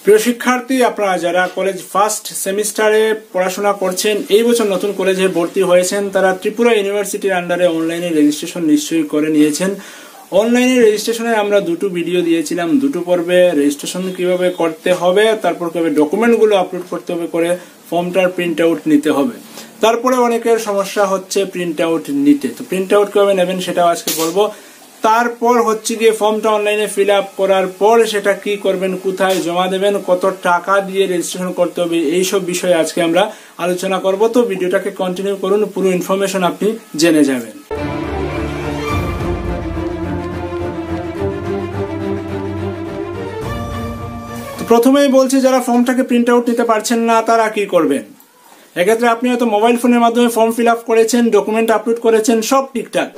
প্রিয় শিক্ষার্থী, আপনারা যারা কলেজ ফার্স্ট সেমিস্টারে পড়াশোনা করছেন, এই বছর নতুন কলেজে ভর্তি হয়েছেন, তারা ত্রিপুরা ইউনিভার্সিটির আন্ডারে অনলাইনে রেজিস্ট্রেশন নিশ্চয়ই করে নিয়েছেন। অনলাইনে রেজিস্ট্রেশনে আমরা দুটো ভিডিও দিয়েছিলাম, দুটো পর্বে রেজিস্ট্রেশন কিভাবে করতে হবে, তারপর কিভাবে ডকুমেন্টগুলো আপলোড করতে হবে, করে ফর্মটার প্রিন্ট আউট নিতে হবে। তারপরে অনেকের সমস্যা হচ্ছে প্রিন্ট আউট নিতে, তো প্রিন্ট আউট কিভাবে নেবেন সেটাও আজকে বলবো। তারপর হচ্ছে গিয়ে ফর্মটা অনলাইনে ফিল আপ করার পর সেটা কি করবেন, কোথায় জমা দেবেন, কত টাকা দিয়ে রেজিস্ট্রেশন করতে হবে, এইসব বিষয়ে আজকে আমরা আলোচনা করব। তো ভিডিওটাকে কন্টিনিউ করুন, পুরো ইনফরমেশন আপনি জেনে যাবেন। তো প্রথমেই বলছি, যারা ফর্মটাকে প্রিন্ট আউট নিতে পারছেন না তারা কি করবেন। এক্ষেত্রে আপনি হয়তো মোবাইল ফোনের মাধ্যমে ফর্ম ফিল আপ করেছেন, ডকুমেন্ট আপলোড করেছেন, সব ঠিকঠাক,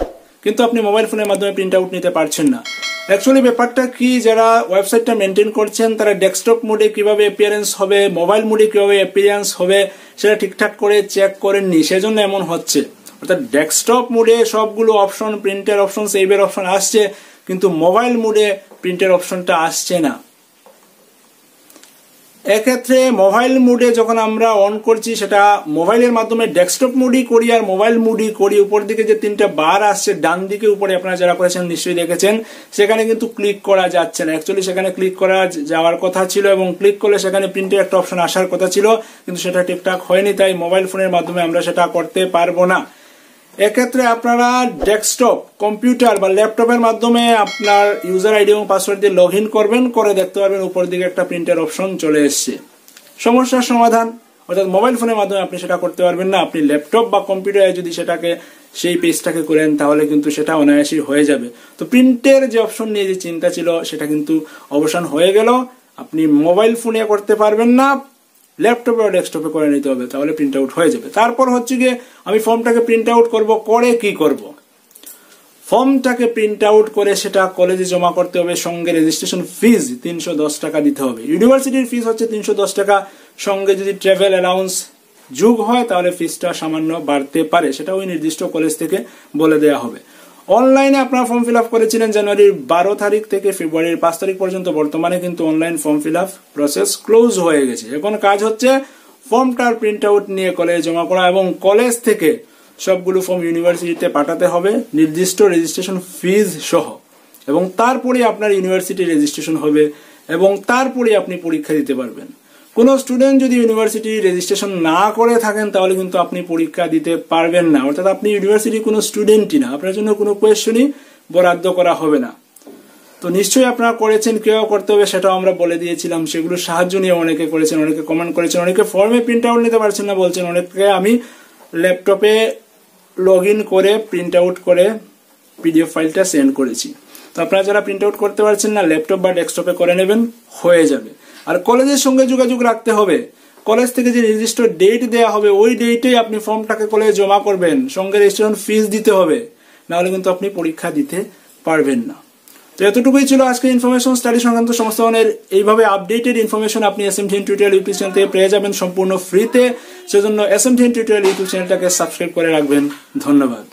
কিন্তু আপনি মোবাইল ফোনের মাধ্যমে প্রিন্ট আউট নিতে পারছেন না। অ্যাকচুয়ালি ব্যাপারটা কি, যারা ওয়েবসাইটটা মেনটেন করছেন তারা ডেস্কটপ মোডে কিভাবে অ্যাপিয়ারেন্স হবে, মোবাইল মোডে কিভাবে অ্যাপিয়ারেন্স হবে সেটা ঠিকঠাক করে চেক করেননি, সেজন্য এমন হচ্ছে। অর্থাৎ ডেস্কটপ মোডে সবগুলো অপশন, প্রিন্টের অপশন, সেভের অপশন আসছে, কিন্তু মোবাইল মোডে প্রিন্টের অপশনটা আসছে না। এক্ষেত্রে মোবাইল মোডে যখন আমরা অন করছি, সেটা মোবাইলের মাধ্যমে ডেস্কটপ মোডই করি আর মোবাইল মোডই করি, উপর দিকে যে তিনটা বার আসছে ডান দিকে উপরে, আপনারা যারা করেছেন নিশ্চয়ই দেখেছেন, সেখানে কিন্তু ক্লিক করা যাচ্ছে না। অ্যাকচুয়ালি সেখানে ক্লিক করা যাওয়ার কথা ছিল এবং ক্লিক করলে সেখানে প্রিন্টের একটা অপশন আসার কথা ছিল, কিন্তু সেটা ঠিকঠাক হয়নি, তাই মোবাইল ফোনের মাধ্যমে আমরা সেটা করতে পারবো না। এক্ষেত্রে আপনারা ডেস্কটপ, কম্পিউটার বা ল্যাপটপের মাধ্যমে আপনার ইউজার আইডি এবং পাসওয়ার্ড দিয়ে লগ ইন করবেন, করে দেখতে পারবেন উপর দিকে একটা প্রিন্টের অপশন চলে এসছে। সমস্যার সমাধান। অর্থাৎ মোবাইল ফোনের মাধ্যমে আপনি সেটা করতে পারবেন না, আপনি ল্যাপটপ বা কম্পিউটারে যদি সেটাকে সেই পেজটাকে করেন তাহলে কিন্তু সেটা অনায়াসই হয়ে যাবে। তো প্রিন্টের যে অপশন নিয়ে যে চিন্তা ছিল সেটা কিন্তু অবসান হয়ে গেল। আপনি মোবাইল ফোনে করতে পারবেন না, ল্যাপটপে বা ডেস্কটপে করে নিতে হবে, তাহলে প্রিন্ট আউট হয়ে যাবে। তারপর হচ্ছে গিয়ে আমি ফর্মটাকে প্রিন্ট আউট করবো, করে কি করব। ফর্মটাকে প্রিন্ট আউট করে সেটা কলেজে জমা করতে হবে, সঙ্গে রেজিস্ট্রেশন ফিজ 310 টাকা দিতে হবে। ইউনিভার্সিটির ফিজ হচ্ছে 310 টাকা, সঙ্গে যদি ট্রাভেল অ্যালাউন্স যোগ হয় তাহলে ফিজটা সামান্য বাড়তে পারে, সেটা ওই নির্দিষ্ট কলেজ থেকে বলে দেওয়া হবে। অনলাইনে আপনারা ফর্ম ফিল আপ করেছিলেন জানুয়ারির 12 তারিখ থেকে ফেব্রুয়ারির 5 তারিখ পর্যন্ত, বর্তমানে কিন্তু online form fill up process close হয়ে গেছে। এখন কাজ হচ্ছে ফর্মটার প্রিন্ট আউট নিয়ে কলেজে জমা করা এবং কলেজ থেকে সবগুলো ফর্ম ইউনিভার্সিটিতে পাঠাতে হবে নির্দিষ্ট রেজিস্ট্রেশন ফিজ সহ, এবং তারপরে আপনার ইউনিভার্সিটি রেজিস্ট্রেশন হবে এবং তারপরে আপনি পরীক্ষা দিতে পারবেন। কোন স্টুডেন্ট যদি ইউনিভার্সিটি রেজিস্ট্রেশন না করে থাকেন তাহলে কিন্তু আপনি পরীক্ষা দিতে পারবেন না। অর্থাৎ আপনি ইউনিভার্সিটির কোনো স্টুডেন্টই না, আপনার জন্য কোনো কোয়েশ্চনই বরাদ্দ করা হবে না। তো নিশ্চয়ই আপনারা করেছেন, কিভাবে করতে হবে সেটাও আমরা বলে দিয়েছিলাম, সেগুলো সাহায্য নিয়ে অনেকে করেছেন, অনেকে কমেন্ট করেছেন, অনেকে ফর্মে প্রিন্ট আউট নিতে পারছেন না বলছেন, অনেকে আমি ল্যাপটপে লগ ইন করে প্রিন্ট আউট করে পিডিএফ ফাইলটা সেন্ড করেছি। তো আপনারা যারা প্রিন্ট আউট করতে পারছেন না, ল্যাপটপ বা ডেস্কটপে করে নেবেন, হয়ে যাবে। আর কলেজের সঙ্গে যোগাযোগ রাখতে হবে, কলেজ থেকে যে নির্দিষ্ট ডেট দেওয়া হবে ওই ডেটেই আপনি ফর্মটাকে কলেজে জমা করবেন, সঙ্গে রেজিস্ট্রেশন ফিস দিতে হবে, নাহলে কিন্তু আপনি পরীক্ষা দিতে পারবেন না। তো এতটুকুই ছিল আজকে ইনফরমেশন। স্টাডি সংক্রান্ত সমস্ত ধরনের এইভাবে আপডেটেড ইনফরমেশন আপনি SMDN টিউটোরিয়াল ইউটিউব চ্যানেল থেকে পেয়ে যাবেন সম্পূর্ণ ফ্রিতে। সেজন্য SMDN টিউটোরিয়াল ইউটিউব চ্যানেলটাকে সাবস্ক্রাইব করে রাখবেন। ধন্যবাদ।